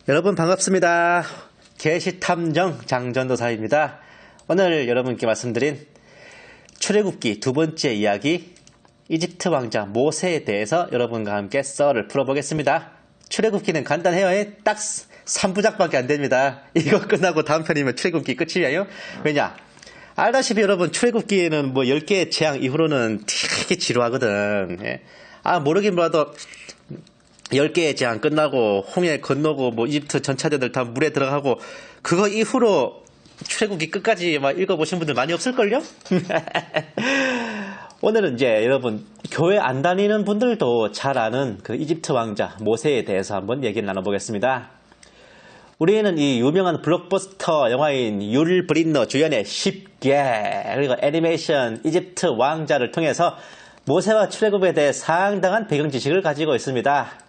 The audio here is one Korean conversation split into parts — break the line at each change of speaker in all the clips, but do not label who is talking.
여러분 반갑습니다. 계시탐정 장전도사입니다. 오늘 여러분께 말씀드린 출애굽기 두 번째 이야기 이집트 왕자 모세에 대해서 여러분과 함께 썰을 풀어보겠습니다. 출애굽기는 간단해요. 딱 3부작밖에 안 됩니다. 이거 끝나고 다음 편이면 출애굽기 끝이에요. 왜냐? 알다시피 여러분 출애굽기에는 뭐 10개의 재앙 이후로는 되게 지루하거든. 모르긴 몰라도 10개의 재앙 끝나고 홍해 건너고 뭐 이집트 전차대들 다 물에 들어가고 그거 이후로 출애굽기 끝까지 막 읽어보신 분들 많이 없을걸요? 오늘은 이제 여러분 교회 안 다니는 분들도 잘 아는 그 이집트 왕자 모세에 대해서 한번 얘기를 나눠보겠습니다. 우리는 이 유명한 블록버스터 영화인 율 브린너 주연의 10개 그리고 애니메이션 이집트 왕자를 통해서 모세와 출애굽에 대해 상당한 배경 지식을 가지고 있습니다.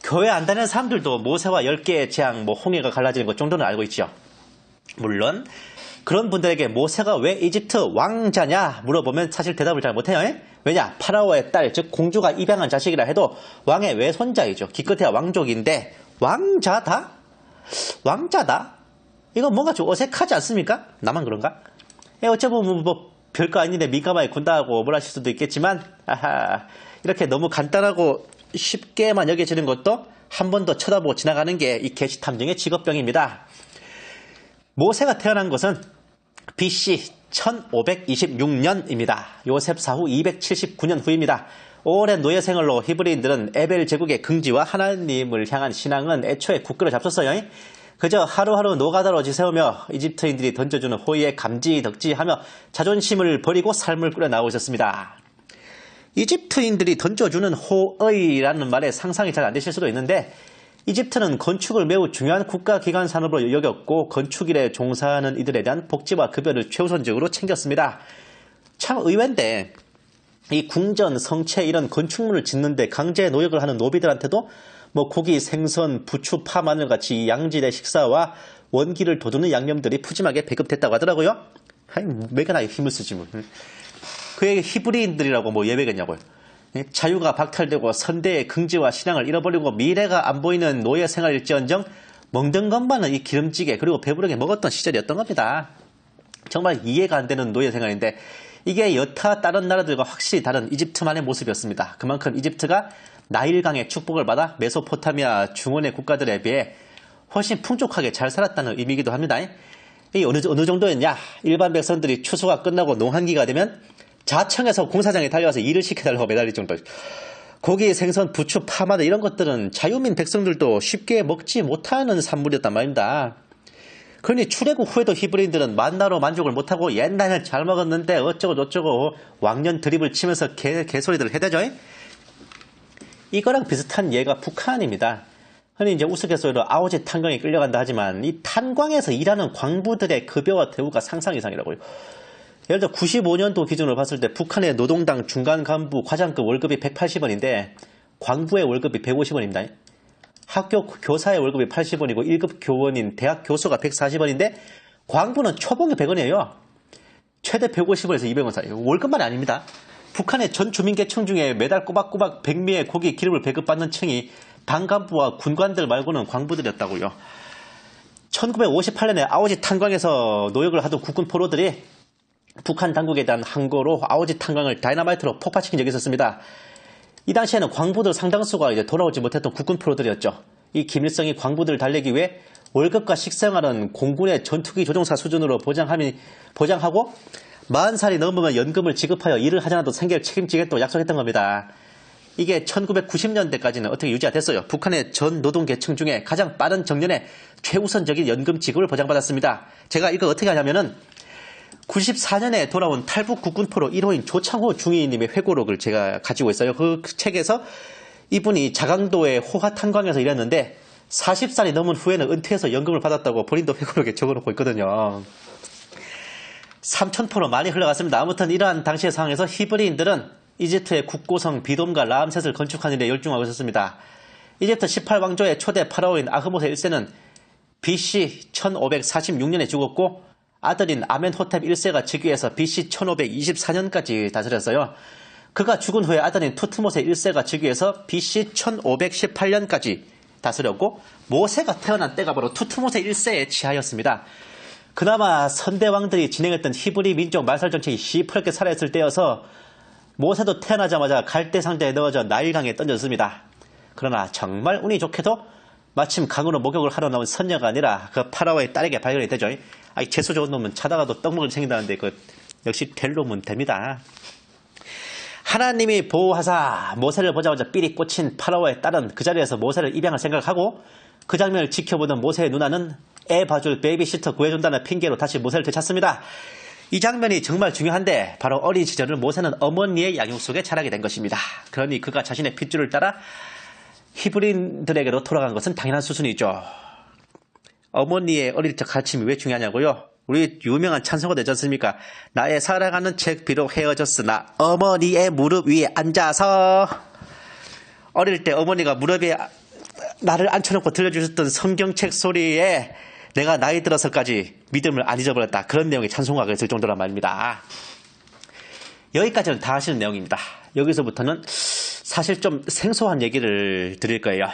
교회 안 다니는 사람들도 모세와 10개의 재앙, 홍해가 갈라지는 것 정도는 알고 있죠. 물론 그런 분들에게 모세가 왜 이집트 왕자냐 물어보면 사실 대답을 잘 못해요. 왜냐? 파라오의 딸, 즉 공주가 입양한 자식이라 해도 왕의 외손자이죠. 기껏해야 왕족인데 왕자다? 왕자다? 이거 뭔가 좀 어색하지 않습니까? 나만 그런가? 어쩌면 뭐 별거 아닌데 민감하게 군다고 뭘 하실 수도 있겠지만 이렇게 너무 간단하고 쉽게만 여겨지는 것도 한 번 더 쳐다보고 지나가는 게 이 계시탐정의 직업병입니다. 모세가 태어난 것은 BC 1526년입니다. 요셉 사후 279년 후입니다. 오랜 노예 생활로 히브리인들은 에벨 제국의 긍지와 하나님을 향한 신앙은 애초에 굳건히 잡섰어요. 그저 하루하루 노가다로 지새우며 이집트인들이 던져주는 호의에 감지덕지하며 자존심을 버리고 삶을 꾸려나오고 있었습니다. 이집트인들이 던져주는 호의라는 말에 상상이 잘 안 되실 수도 있는데 이집트는 건축을 매우 중요한 국가기관 산업으로 여겼고 건축일에 종사하는 이들에 대한 복지와 급여를 최우선적으로 챙겼습니다. 참 의외인데 이 궁전, 성체 이런 건축물을 짓는데 강제 노역을 하는 노비들한테도 뭐 고기, 생선, 부추, 파, 마늘 같이 양질의 식사와 원기를 돋우는 양념들이 푸짐하게 배급됐다고 하더라고요. 매가 나 힘을 쓰지 뭐. 그에게 히브리인들이라고 뭐 예배겠냐고요. 자유가 박탈되고 선대의 긍지와 신앙을 잃어버리고 미래가 안 보이는 노예 생활일지언정 먹는 것만은 이 기름지게 그리고 배부르게 먹었던 시절이었던 겁니다. 정말 이해가 안 되는 노예 생활인데 이게 여타 다른 나라들과 확실히 다른 이집트만의 모습이었습니다. 그만큼 이집트가 나일강의 축복을 받아 메소포타미아 중원의 국가들에 비해 훨씬 풍족하게 잘 살았다는 의미이기도 합니다. 이 어느 정도였냐? 일반 백성들이 추수가 끝나고 농한기가 되면 자청에서 공사장에 달려와서 일을 시켜달라고 매달릴 정도. 고기, 생선, 부추, 파마늘 이런 것들은 자유민 백성들도 쉽게 먹지 못하는 산물이었단 말입니다. 그러니 출애굽 후에도 히브리인들은 만나로 만족을 못하고 옛날에 잘 먹었는데 어쩌고 저쩌고 왕년 드립을 치면서 개소리들을 해대죠. 이거랑 비슷한 예가 북한입니다. 흔히 이제 우스갯소리로 아오지 탄광에 끌려간다 하지만 이 탄광에서 일하는 광부들의 급여와 대우가 상상 이상이라고요. 예를 들어 95년도 기준으로 봤을 때 북한의 노동당 중간 간부 과장급 월급이 180원인데 광부의 월급이 150원입니다. 학교 교사의 월급이 80원이고 1급 교원인 대학 교수가 140원인데 광부는 초봉이 100원이에요. 최대 150원에서 200원 사이. 월급만이 아닙니다. 북한의 전 주민계층 중에 매달 꼬박꼬박 백미의 고기 기름을 배급받는 층이 당 간부와 군관들 말고는 광부들이었다고요. 1958년에 아오지 탄광에서 노역을 하던 국군 포로들이 북한 당국에 대한 항거로 아오지 탄광을 다이너마이트로 폭파시킨 적이 있었습니다. 이 당시에는 광부들 상당수가 이제 돌아오지 못했던 국군 포로들이었죠. 이 김일성이 광부들을 달래기 위해 월급과 식생활은 공군의 전투기 조종사 수준으로 보장하고 40살이 넘으면 연금을 지급하여 일을 하지 않아도 생계를 책임지겠다고 약속했던 겁니다. 이게 1990년대까지는 어떻게 유지가 됐어요. 북한의 전 노동계층 중에 가장 빠른 정년에 최우선적인 연금 지급을 보장받았습니다. 제가 이거 어떻게 하냐면은 94년에 돌아온 탈북 국군포로 1호인 조창호 중위님의 회고록을 제가 가지고 있어요. 그 책에서 이분이 자강도의 호화탄광에서 일했는데 40살이 넘은 후에는 은퇴해서 연금을 받았다고 본인도 회고록에 적어놓고 있거든요. 삼천포로 많이 흘러갔습니다. 아무튼 이러한 당시의 상황에서 히브리인들은 이집트의 국고성 비돔과 라암셋을 건축하는 데 열중하고 있었습니다. 이집트 18왕조의 초대 파라오인 아흐모세 1세는 BC 1546년에 죽었고 아들인 아멘호텝 1세가 즉위해서 BC 1524년까지 다스렸어요. 그가 죽은 후에 아들인 투트모세 1세가 즉위해서 BC 1518년까지 다스렸고 모세가 태어난 때가 바로 투트모세 1세의 치하였습니다. 그나마 선대왕들이 진행했던 히브리 민족 말살 정책이 시퍼렇게 살아있을 때여서 모세도 태어나자마자 갈대 상자에 넣어져 나일강에 던졌습니다. 그러나 정말 운이 좋게도 마침 강으로 목욕을 하러 나온 선녀가 아니라 그 파라오의 딸에게 발견이 되죠. 재수 좋은 놈은 자다가도 떡 먹을 생긴다는데 역시 될 놈은 됩니다. 하나님이 보호하사 모세를 보자마자 삘이 꽂힌 파라오의 딸은 그 자리에서 모세를 입양할 생각하고 그 장면을 지켜보던 모세의 누나는 애 봐줄 베이비시터 구해준다는 핑계로 다시 모세를 되찾습니다. 이 장면이 정말 중요한데 바로 어린 시절을 모세는 어머니의 양육 속에 자라게 된 것입니다. 그러니 그가 자신의 핏줄을 따라 히브리인들에게로 돌아간 것은 당연한 수순이죠. 어머니의 어릴 적 가르침이 왜 중요하냐고요? 우리 유명한 찬송가 되지 않습니까? 나의 사랑하는 책 비록 헤어졌으나 어머니의 무릎 위에 앉아서. 어릴 때 어머니가 무릎 위에 나를 앉혀놓고 들려주셨던 성경책 소리에 내가 나이 들어서까지 믿음을 안 잊어버렸다. 그런 내용의 찬송가가 있을 정도란 말입니다. 여기까지는 다 아시는 내용입니다. 여기서부터는 사실 좀 생소한 얘기를 드릴 거예요.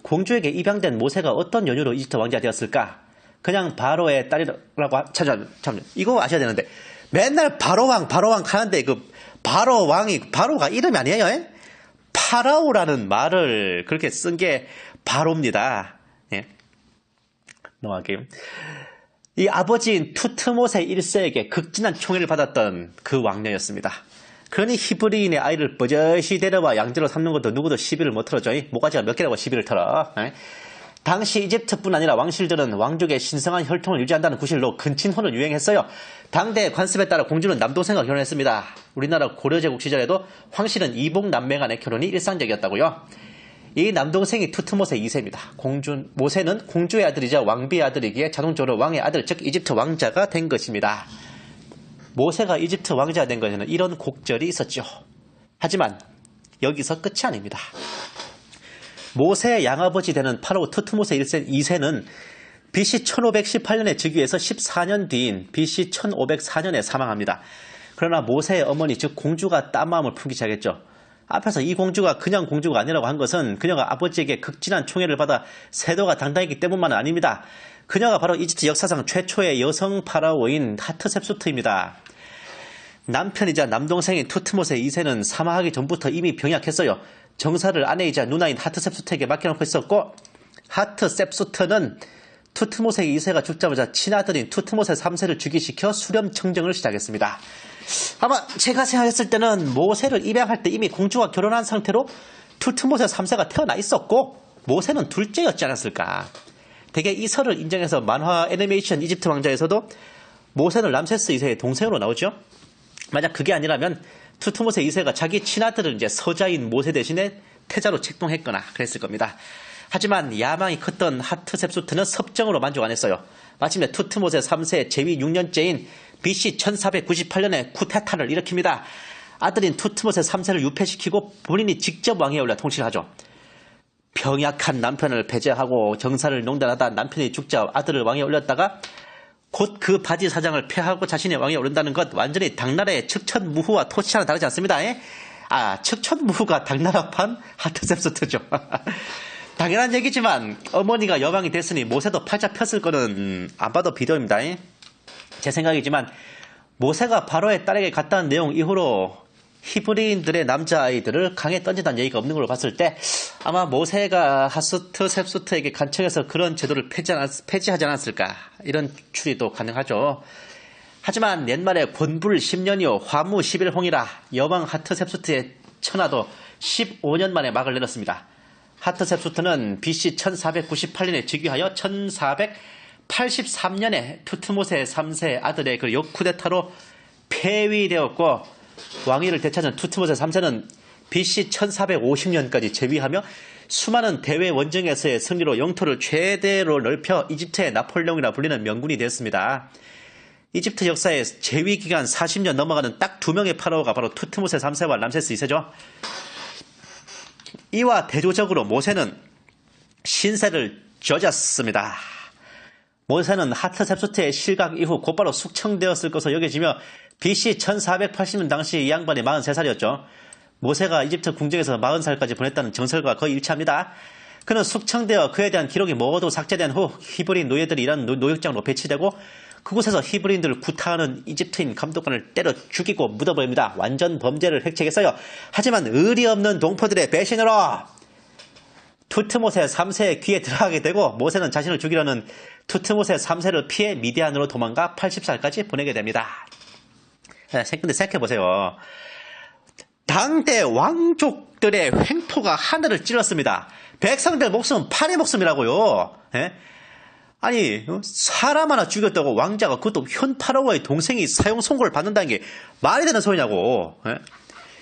공주에게 입양된 모세가 어떤 연유로 이집트 왕자가 되었을까? 그냥 바로의 딸이라고 잠시만요. 이거 아셔야 되는데 맨날 바로왕 하는데 그 바로가 이름이 아니에요. 파라오라는 말을 그렇게 쓴 게 바로입니다. 예. 넘어갈게요. 이 아버지인 투트모세 1세에게 극진한 총애를 받았던 그 왕녀였습니다. 그러니 히브리인의 아이를 버젓이 데려와 양자로 삼는 것도 누구도 시비를 못 털어줘. 모가지가 몇 개라고 시비를 털어. 당시 이집트뿐 아니라 왕실들은 왕족의 신성한 혈통을 유지한다는 구실로 근친혼을 유행했어요. 당대 관습에 따라 공주는 남동생과 결혼했습니다. 우리나라 고려제국 시절에도 황실은 이복 남매 간의 결혼이 일상적이었다고요. 이 남동생이 투트모세 2세입니다. 모세는 공주의 아들이자 왕비의 아들이기에 자동적으로 왕의 아들, 즉 이집트 왕자가 된 것입니다. 모세가 이집트 왕자가 된 것에는 이런 곡절이 있었죠. 하지만 여기서 끝이 아닙니다. 모세의 양아버지 되는 파라오 투트모세 2세는 BC 1518년에 즉위해서 14년 뒤인 BC 1504년에 사망합니다. 그러나 모세의 어머니 즉 공주가 딴 마음을 품기 시작했죠. 앞에서 이 공주가 그냥 공주가 아니라고 한 것은 그녀가 아버지에게 극진한 총애를 받아 세도가 당당했기 때문만은 아닙니다. 그녀가 바로 이집트 역사상 최초의 여성 파라오인 하트셉수트입니다. 남편이자 남동생인 투트모세 2세는 사망하기 전부터 이미 병약했어요. 정사를 아내이자 누나인 하트셉수트에게 맡겨놓고 있었고 하트셉수트는 투트모세 2세가 죽자마자 친아들인 투트모세 3세를 즉위시켜 수렴 청정을 시작했습니다. 아마 제가 생각했을 때는 모세를 입양할 때 이미 공주와 결혼한 상태로 투트모세 3세가 태어나 있었고 모세는 둘째였지 않았을까. 대개 이 설을 인정해서 만화 애니메이션 이집트 왕자에서도 모세는 람세스 2세의 동생으로 나오죠. 만약 그게 아니라면 투트모세 2세가 자기 친아들을 이제 서자인 모세 대신에 태자로 책봉했거나 그랬을 겁니다. 하지만 야망이 컸던 하트셉수트는 섭정으로 만족 안 했어요. 마침내 투트모세 3세 재위 6년째인 BC 1498년에 쿠데타를 일으킵니다. 아들인 투트모세 3세를 유폐시키고 본인이 직접 왕위에 올라 통치를 하죠. 병약한 남편을 배제하고 정사를 농단하다 남편이 죽자 아들을 왕위에 올렸다가 곧 그 바지 사장을 폐하고 자신의 왕위에 오른다는 것 완전히 당나라의 척천무후와 토치와는 다르지 않습니다. 척천무후가 당나라판 하트셉수트죠. 당연한 얘기지만 어머니가 여왕이 됐으니 모세도 팔자 폈을 거는 안 봐도 비디오입니다. 제 생각이지만 모세가 바로의 딸에게 갔다는 내용 이후로 히브리인들의 남자아이들을 강에 던진다는 얘기가 없는 걸로 봤을 때 아마 모세가 하트셉수트에게 간청해서 그런 제도를 폐지하지 않았을까 이런 추리도 가능하죠. 하지만 옛말에 권불 10년이요 화무 11홍이라 여왕 하트셉수트의 천하도 15년 만에 막을 내렸습니다. 하트셉수트는 BC 1498년에 즉위하여 1483년에 투트모세 3세 아들의 그 역쿠데타로 폐위되었고 왕위를 되찾은 투트모세 3세는 BC 1450년까지 재위하며 수많은 대외 원정에서의 승리로 영토를 최대로 넓혀 이집트의 나폴레옹이라 불리는 명군이 되었습니다. 이집트 역사의 재위 기간 40년 넘어가는 딱 두 명의 파라오가 바로 투트모세 3세와 람세스 2세죠. 이와 대조적으로 모세는 신세를 져졌습니다. 모세는 하트셉수트의 실각 이후 곧바로 숙청되었을 것으로 여겨지며 BC 1480년 당시 이 양반이 43살이었죠. 모세가 이집트 궁정에서 40살까지 보냈다는 정설과 거의 일치합니다. 그는 숙청되어 그에 대한 기록이 모두 삭제된 후 히브리 노예들이 이런 노역장으로 배치되고 그곳에서 히브리인들을 구타하는 이집트인 감독관을 때려 죽이고 묻어버립니다. 완전 범죄를 획책했어요. 하지만 의리 없는 동포들의 배신으로 투트모세 3세의 귀에 들어가게 되고 모세는 자신을 죽이려는 투트모세 3세를 피해 미디안으로 도망가 80살까지 보내게 됩니다. 근데 생각해보세요. 당대 왕족들의 횡포가 하늘을 찔렀습니다. 백성들 목숨은 팔의 목숨이라고요. 예? 아니 사람 하나 죽였다고 왕자가 그것도 현 파라오의 동생이 사형 선고를 받는다는 게 말이 되는 소리냐고. 예?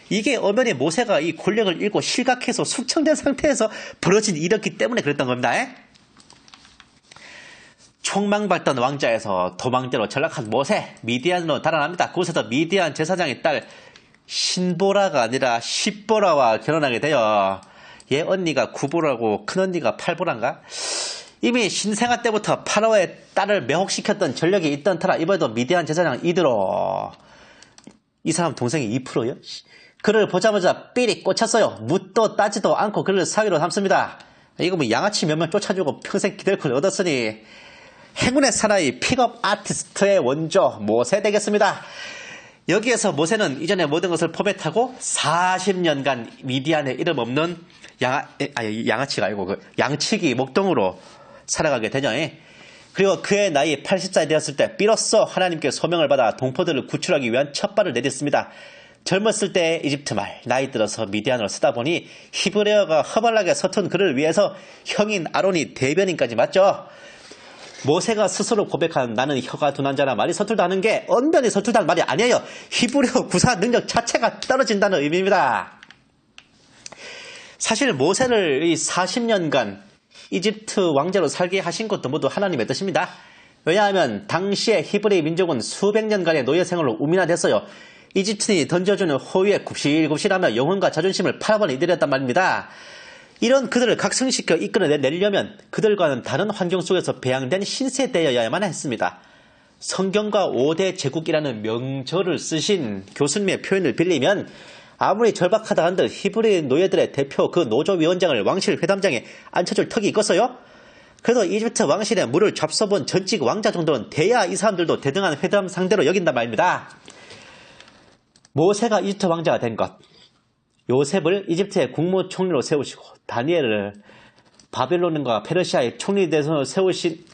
이게 엄연히 모세가 이 권력을 잃고 실각해서 숙청된 상태에서 벌어진 일이었기 때문에 그랬던 겁니다. 예? 총망받던 왕자에서 도망대로 전락한 모세, 미디안으로 달아납니다. 그곳에서 미디안 제사장의 딸 신보라가 아니라 십보라와 결혼하게 되어 얘 언니가 구보라고 큰언니가 팔보란가? 이미 신생아 때부터 파라오의 딸을 매혹시켰던 전력이 있던 터라 이번에도 미디안 제사장 이드로 이 사람 동생이 2%요? 그를 보자마자 삘이 꽂혔어요. 묻도 따지도 않고 그를 사위로 삼습니다. 이거 뭐 양아치 몇 명 쫓아주고 평생 기댈걸 얻었으니 행운의 사나이 픽업 아티스트의 원조 모세 되겠습니다. 여기에서 모세는 이전의 모든 것을 포맷하고 40년간 미디안에 이름 없는 양아치가 아니고 양치기 목동으로 살아가게 되죠. 그리고 그의 나이 80살 되었을 때 비로소 하나님께 소명을 받아 동포들을 구출하기 위한 첫 발을 내딛습니다. 젊었을 때 이집트 말, 나이 들어서 미디안어를 쓰다 보니 히브리어가 허벌나게 서툰 그를 위해서 형인 아론이 대변인까지 맞죠. 모세가 스스로 고백한 나는 혀가 둔한 자라 말이 서툴다는 게 언변이 서툴다는 말이 아니에요. 히브리어 구사 능력 자체가 떨어진다는 의미입니다. 사실 모세를 이 40년간 이집트 왕자로 살게 하신 것도 모두 하나님의 뜻입니다. 왜냐하면 당시의 히브리 민족은 수백 년간의 노예 생활로 우민화됐어요. 이집트인이 던져주는 호위에 굽실굽실하며 영혼과 자존심을 팔아버린 이들이었단 말입니다. 이런 그들을 각성시켜 이끌어내려면 그들과는 다른 환경 속에서 배양된 신세대여야만 했습니다. 성경과 5대 제국이라는 명절을 쓰신 교수님의 표현을 빌리면 아무리 절박하다 한들 히브리 노예들의 대표 그 노조위원장을 왕실 회담장에 앉혀줄 턱이 있겠어요? 그래도 이집트 왕실에 물을 잡숴본 전직 왕자 정도는 돼야 이 사람들도 대등한 회담 상대로 여긴단 말입니다. 모세가 이집트 왕자가 된 것, 요셉을 이집트의 국무총리로 세우시고 다니엘을 바벨론과 페르시아의 총리 대선으로 세우신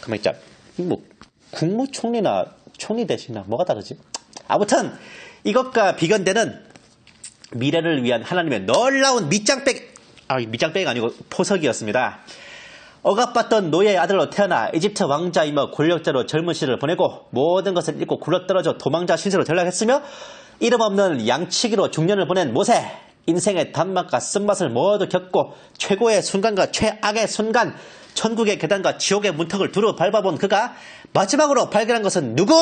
가만히 있자. 뭐 국무총리나 총리 대신이나 뭐가 다르지? 아무튼 이것과 비견되는 미래를 위한 하나님의 놀라운 밑장빼기가 아니고 포석이었습니다. 억압받던 노예의 아들로 태어나 이집트 왕자이며 권력자로 젊은 시를 보내고 모든 것을 잃고 굴러떨어져 도망자 신세로 전락했으며 이름 없는 양치기로 중년을 보낸 모세. 인생의 단맛과 쓴맛을 모두 겪고 최고의 순간과 최악의 순간, 천국의 계단과 지옥의 문턱을 두루 밟아본 그가 마지막으로 발견한 것은 누구?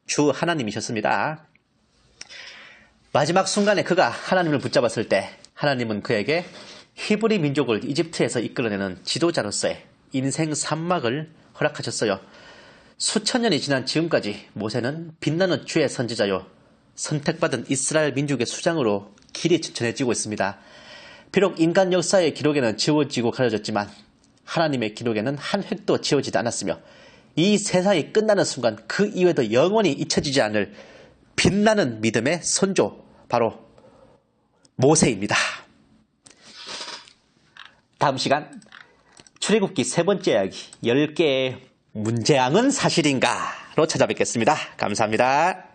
주 하나님이셨습니다. 마지막 순간에 그가 하나님을 붙잡았을 때 하나님은 그에게 히브리 민족을 이집트에서 이끌어내는 지도자로서의 인생 산막을 허락하셨어요. 수천 년이 지난 지금까지 모세는 빛나는 주의 선지자요, 선택받은 이스라엘 민족의 수장으로 길이 전해지고 있습니다. 비록 인간 역사의 기록에는 지워지고 가려졌지만 하나님의 기록에는 한 획도 지워지지 않았으며 이 세상이 끝나는 순간 그 이후에도 영원히 잊혀지지 않을 빛나는 믿음의 선조, 바로 모세입니다. 다음 시간 출애굽기 3번째 이야기 10개의 문제양은 사실인가로 찾아뵙겠습니다. 감사합니다.